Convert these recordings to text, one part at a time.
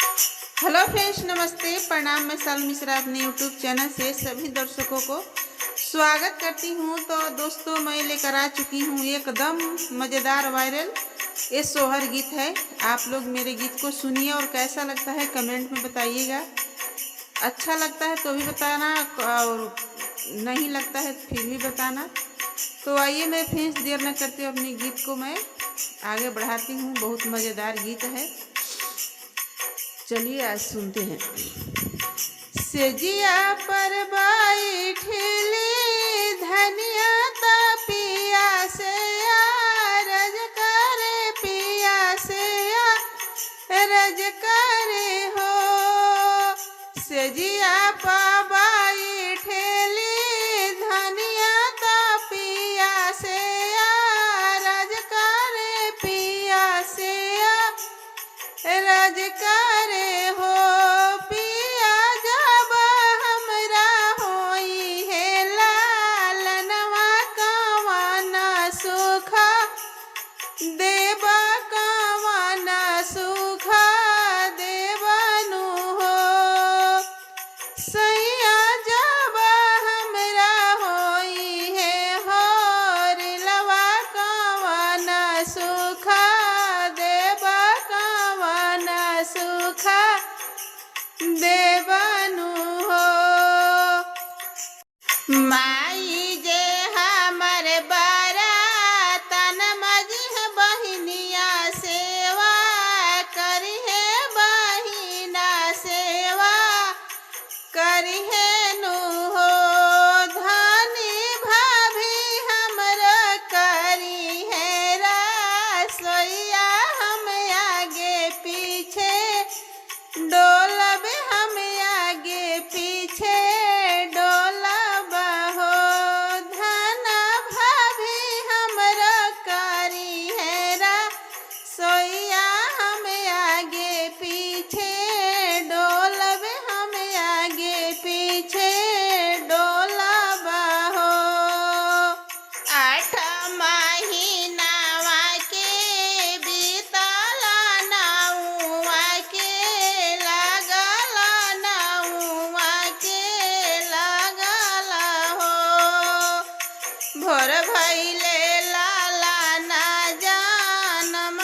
Hello friends, नमस्ते, प्रणाम। मैं साल मिश्रा अपने यूट्यूब चैनल से सभी दर्शकों को स्वागत करती हूं। तो दोस्तों, मैं लेकर आ चुकी हूं एकदम मज़ेदार वायरल ये सोहर गीत है। आप लोग मेरे गीत को सुनिए और कैसा लगता है कमेंट में बताइएगा। अच्छा लगता है तो भी बताना और नहीं लगता है फिर भी बताना। तो आइए, मैं फ्रेंड्स देर न करते हुए अपने गीत को मैं आगे बढ़ाती हूँ। बहुत मज़ेदार गीत है, चलिए आज सुनते हैं। सेजिया पर बैठिली धनिया ता पिया से रज करे, पिया से रज करे हो। सेजिया पर बैठिली धनिया ता पिया से रज करे, पिया से रज करे हो। पिया जब हमरा होई है लालनवा कवन सुख देव, कवन सुख देवनु हो। सैया जब हमरा होई है होरिलवा कवन सुख देव, कवन सुख देवनु हो। माई जे हमर बरातन मजिह बहिनिया सेवा करिहे, बहिना सेवा करिहे नु हो। धनी भाभी हमर करी है रसोइया, हम आगे पीछे डोलब, हम आगे पीछे डोलब हो। धना भाभी हमर करी है रसोइया, हम आगे पीछे डोलब, हम आगे पीछे डोलब हो। 8 महीनावा के बीतल नौवा के लागल, नौवा के लागल हो। भोर भइले लाला ना जानम,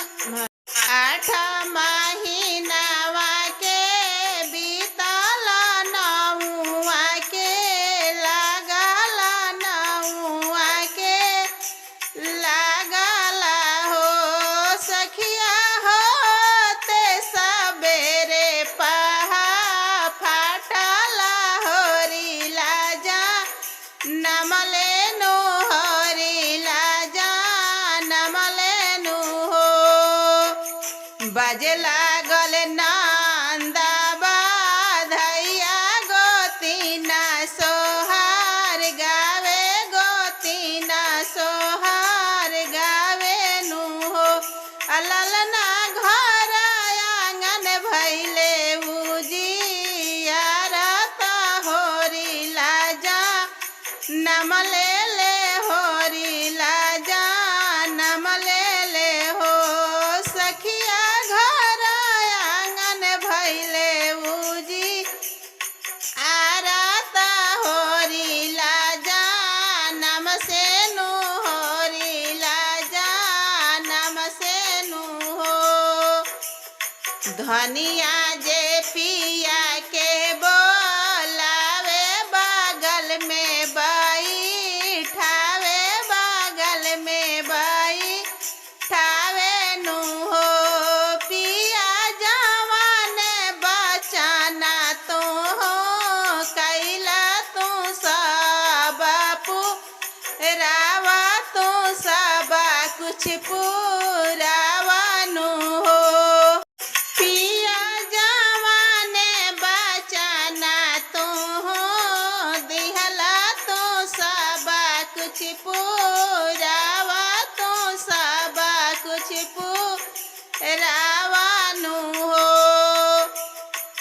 8 महीनावा के बीतल नौवा के लागल, नौवा के लागल हो। सखिया होते सबेरे पहा फाटल होरिला जा नमलेनु, होरिला जा नमलेनु हो। बाजे लागल नंदा बाधैया, गोतीना सोहार गावे, गोतीना सोहार गावे नु हो। अललना घर आंगन भैले उजियारत, होरिला जा नमले ले, होरिला जा नमले ले हो। सखिया घर आंगन भैले उजी आरत, होरिला जा नम से नु, होरिला जा नम से नु हो। धनिया जे पिया के बोलावे, बगल में बैठावे, बगल में बैठावे नु हो। पिया जवान बचाना तो हो, कैला तू सब पुरावा, तू सब कुछ पुरावानु हो। पिया जवान बचाना तो हो, दिहला तो सब कुछ पुरावा, तो सब कुछ पुरावानु हो।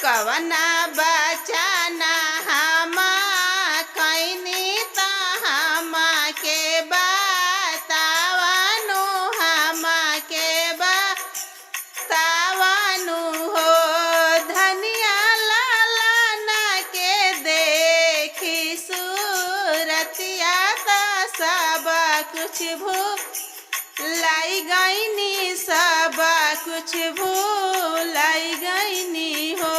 कवना बचाना हम कैनी त हम के बतावानु, हम के बतावानु हो। कुछ भूलाई गईनी, सब कुछ भूलाई गईनी हो।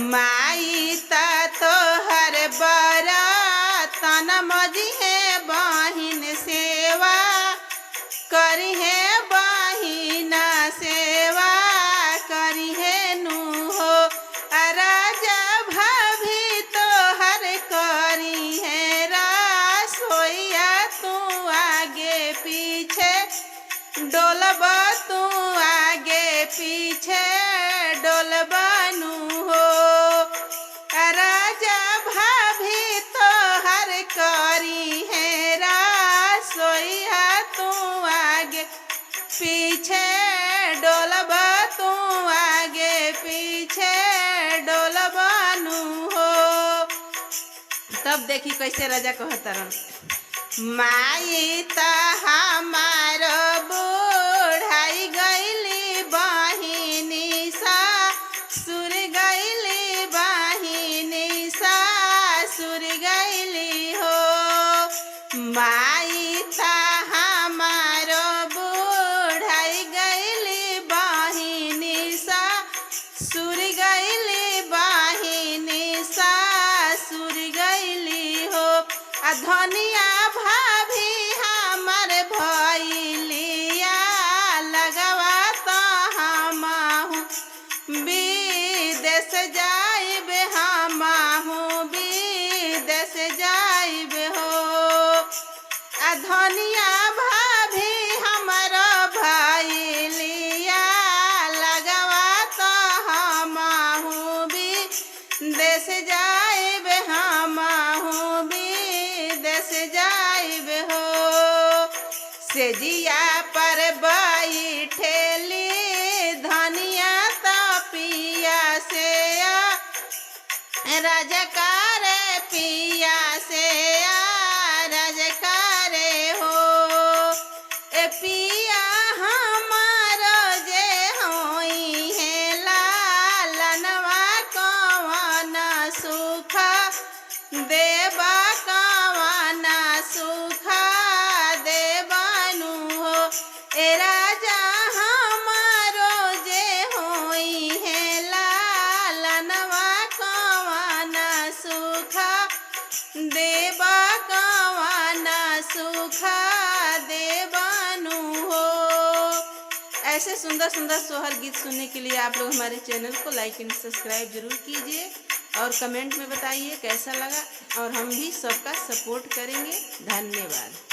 माई ता तोहर बरतन मजी है बहिन सेवा करी है, बहिन सेवा करी है नु हो। राजा भाभी तोहर करी है रसोइया, तू आगे पीछे डोलब, तू आगे पीछे डोलबनु हो। राजा भाभी तोहर करी है रसोइया, तू आगे पीछे डोलब, तू आगे पीछे डोलबनु हो। तब देखी कैसे राजा कहतरन, माई ता हमार बुढ़ाई गईली बहिनी सासुर गईली, बहिनी सासुर गईली हो। माई ता हमार बुढ़ाई गईली बहिनी सासुर गईली, बहिनी सासुर गईली हो। धनिया भाभी हमर भइलिया लगवा, तो हमहु विदेश जाइबे, हमहु विदेश जाइबे हो। धनिया भाभी हमर भइलिया लगवा, तो हमहु विदेश जाइबे, हमहु विदेश जाइबे हो। सेजिया पर बैठेली धनिया तो पिया से राजकार, पिया से राजकार हो। ए पिया हमार जे होई है लालनवा, कवन सुख देबा, कवन सुख देबनु हो। ए राजा हमारो जे होई है लालनवा, कवन सुख देबा, कवन सुख देबनु हो। ऐसे सुंदर सुंदर सोहर गीत सुनने के लिए आप लोग हमारे चैनल को लाइक एंड सब्सक्राइब जरूर कीजिए और कमेंट में बताइए कैसा लगा, और हम भी सबका सपोर्ट करेंगे। धन्यवाद।